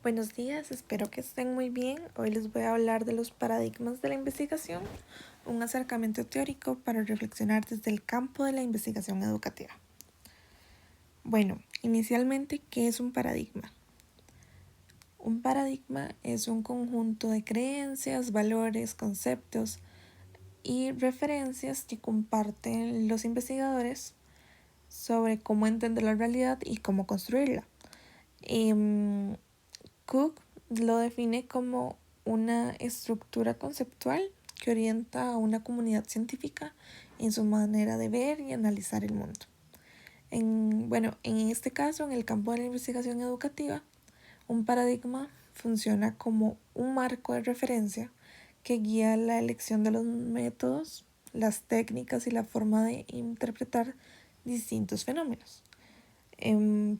Buenos días, espero que estén muy bien. Hoy les voy a hablar de los paradigmas de la investigación, un acercamiento teórico para reflexionar desde el campo de la investigación educativa. Bueno, inicialmente, ¿qué es un paradigma? Un paradigma es un conjunto de creencias, valores, conceptos y referencias que comparten los investigadores sobre cómo entender la realidad y cómo construirla. Cook lo define como una estructura conceptual que orienta a una comunidad científica en su manera de ver y analizar el mundo. En este caso, en el campo de la investigación educativa, un paradigma funciona como un marco de referencia que guía la elección de los métodos, las técnicas y la forma de interpretar distintos fenómenos.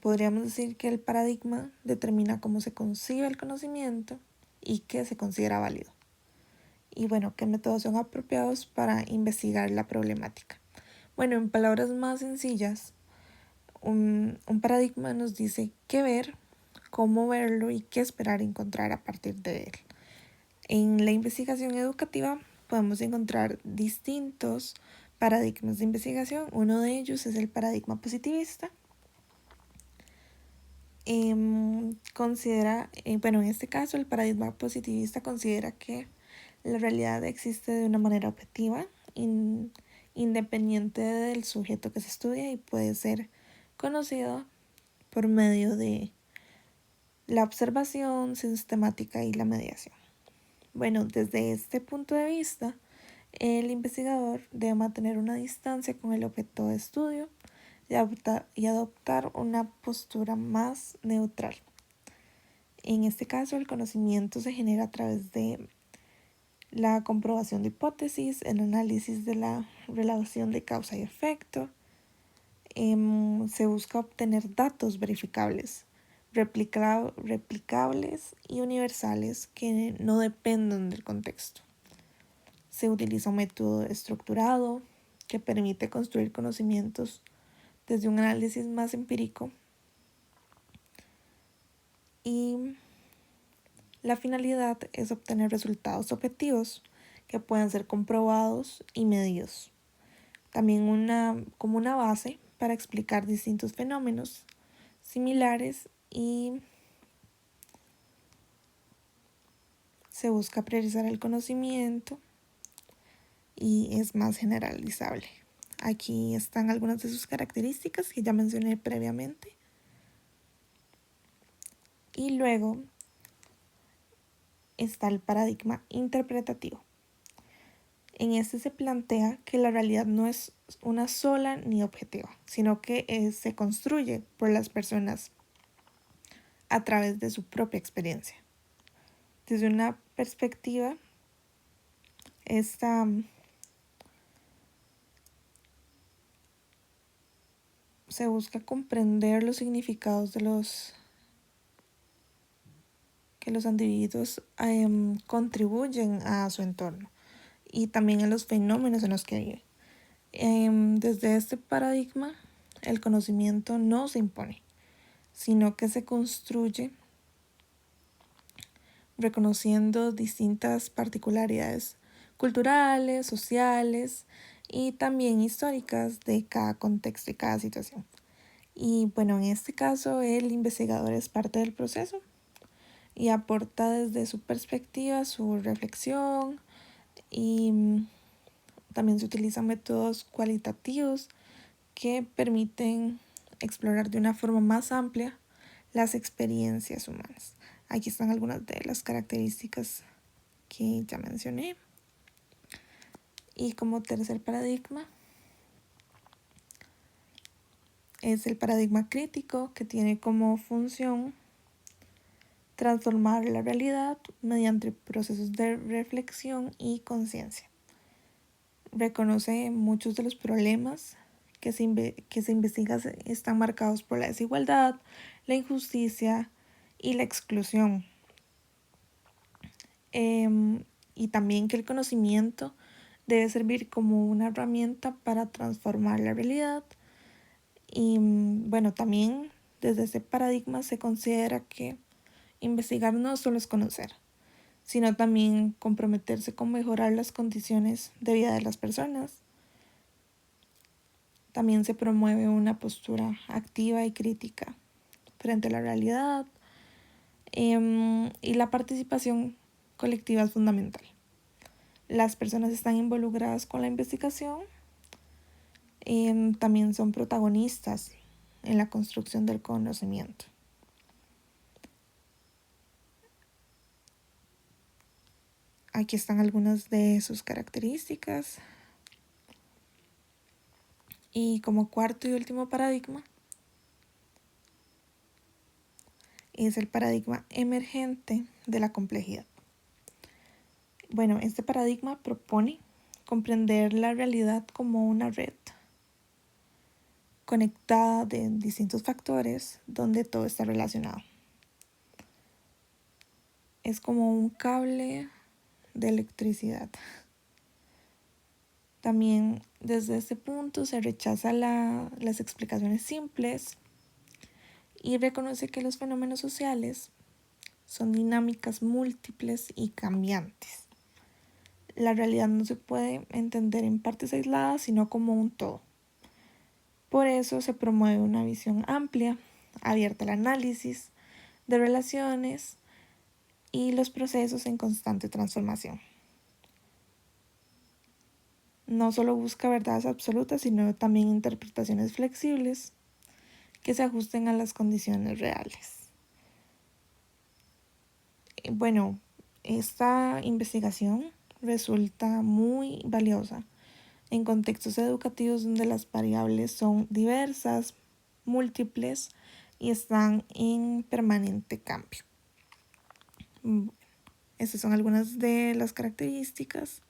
Podríamos decir que el paradigma determina cómo se concibe el conocimiento y qué se considera válido. Y bueno, qué métodos son apropiados para investigar la problemática. Bueno, en palabras más sencillas, un paradigma nos dice qué ver, cómo verlo y qué esperar encontrar a partir de él. En la investigación educativa podemos encontrar distintos paradigmas de investigación. Uno de ellos es el paradigma positivista. En este caso el paradigma positivista considera que la realidad existe de una manera objetiva, independiente del sujeto que se estudia y puede ser conocido por medio de la observación sistemática y la mediación. Bueno, desde este punto de vista, el investigador debe mantener una distancia con el objeto de estudio y adoptar una postura más neutral. En este caso, el conocimiento se genera a través de la comprobación de hipótesis, el análisis de la relación de causa y efecto. Se busca obtener datos verificables, replicables y universales que no dependan del contexto. Se utiliza un método estructurado que permite construir conocimientos desde un análisis más empírico y la finalidad es obtener resultados objetivos que puedan ser comprobados y medidos. También como una base para explicar distintos fenómenos similares y se busca priorizar el conocimiento y es más generalizable. Aquí están algunas de sus características que ya mencioné previamente. Y luego está el paradigma interpretativo. En este se plantea que la realidad no es una sola ni objetiva, sino que se construye por las personas a través de su propia experiencia. Desde una perspectiva, se busca comprender los significados que los individuos contribuyen a su entorno y también a los fenómenos en los que viven. Desde este paradigma, el conocimiento no se impone, sino que se construye reconociendo distintas particularidades culturales, sociales y también históricas de cada contexto y cada situación. Y bueno, en este caso el investigador es parte del proceso y aporta desde su perspectiva su reflexión y también se utilizan métodos cualitativos que permiten explorar de una forma más amplia las experiencias humanas. Aquí están algunas de las características que ya mencioné. Y como tercer paradigma es el paradigma crítico, que tiene como función transformar la realidad mediante procesos de reflexión y conciencia. Reconoce muchos de los problemas que se investigan están marcados por la desigualdad, la injusticia y la exclusión. Y también que el conocimiento debe servir como una herramienta para transformar la realidad. Y bueno, también desde ese paradigma se considera que investigar no solo es conocer, sino también comprometerse con mejorar las condiciones de vida de las personas. También se promueve una postura activa y crítica frente a la realidad, y la participación colectiva es fundamental. Las personas están involucradas con la investigación, también son protagonistas en la construcción del conocimiento. Aquí están algunas de sus características. Y como cuarto y último paradigma es el paradigma emergente de la complejidad. Bueno, este paradigma propone comprender la realidad como una red conectada de distintos factores donde todo está relacionado. Es como un cable de electricidad. También desde este punto se rechaza las explicaciones simples y reconoce que los fenómenos sociales son dinámicas múltiples y cambiantes. La realidad no se puede entender en partes aisladas, sino como un todo. Por eso se promueve una visión amplia, abierta al análisis de relaciones y los procesos en constante transformación. No solo busca verdades absolutas, sino también interpretaciones flexibles que se ajusten a las condiciones reales. Bueno, esta investigación resulta muy valiosa en contextos educativos donde las variables son diversas, múltiples y están en permanente cambio. Estas son algunas de las características.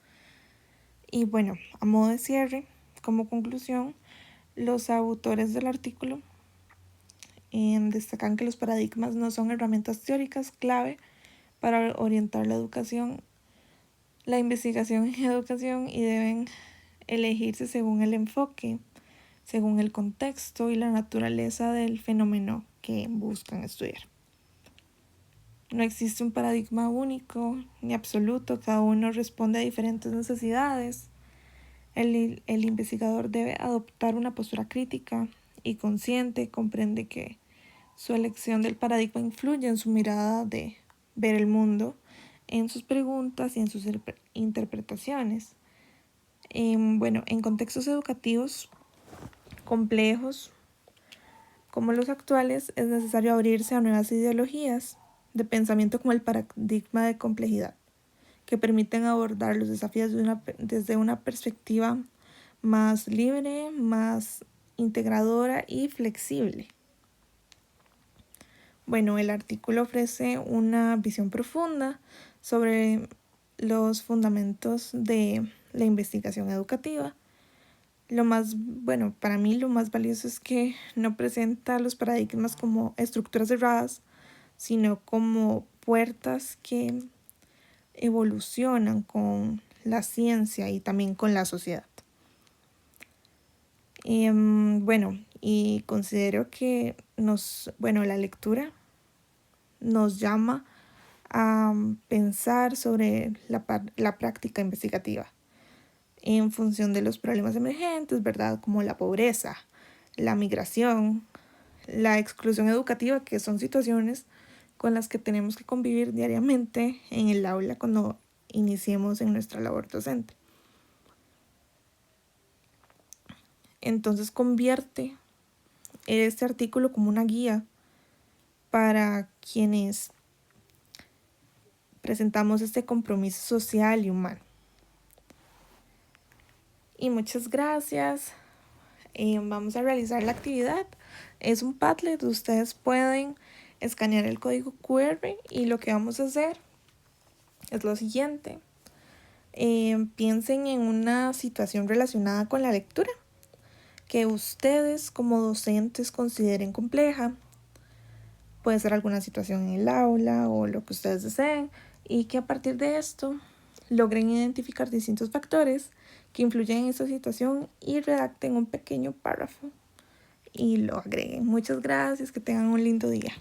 Y bueno, a modo de cierre, como conclusión, los autores del artículo destacan que los paradigmas no son herramientas teóricas clave para orientar la investigación en educación, y deben elegirse según el enfoque, según el contexto y la naturaleza del fenómeno que buscan estudiar. No existe un paradigma único ni absoluto, cada uno responde a diferentes necesidades. El investigador debe adoptar una postura crítica y consciente, comprende que su elección del paradigma influye en su mirada de ver el mundo, en sus preguntas y en sus interpretaciones. En contextos educativos complejos como los actuales, es necesario abrirse a nuevas ideologías de pensamiento como el paradigma de complejidad, que permiten abordar los desafíos desde una perspectiva más libre, más integradora y flexible. Bueno, el artículo ofrece una visión profunda sobre los fundamentos de la investigación educativa. Para mí lo más valioso es que no presenta los paradigmas como estructuras cerradas, sino como puertas que evolucionan con la ciencia y también con la sociedad. Y considero que la lectura nos llama a pensar sobre la práctica investigativa en función de los problemas emergentes, ¿verdad? Como la pobreza, la migración, la exclusión educativa, que son situaciones con las que tenemos que convivir diariamente en el aula cuando iniciemos en nuestra labor docente. Entonces convierte este artículo como una guía para quienes presentamos este compromiso social y humano. Y muchas gracias. Vamos a realizar la actividad. Es un Padlet. Ustedes pueden escanear el código QR y lo que vamos a hacer es lo siguiente. Piensen en una situación relacionada con la lectura que ustedes como docentes consideren compleja. Puede ser alguna situación en el aula o lo que ustedes deseen, y que a partir de esto logren identificar distintos factores que influyen en esta situación y redacten un pequeño párrafo y lo agreguen. Muchas gracias, que tengan un lindo día.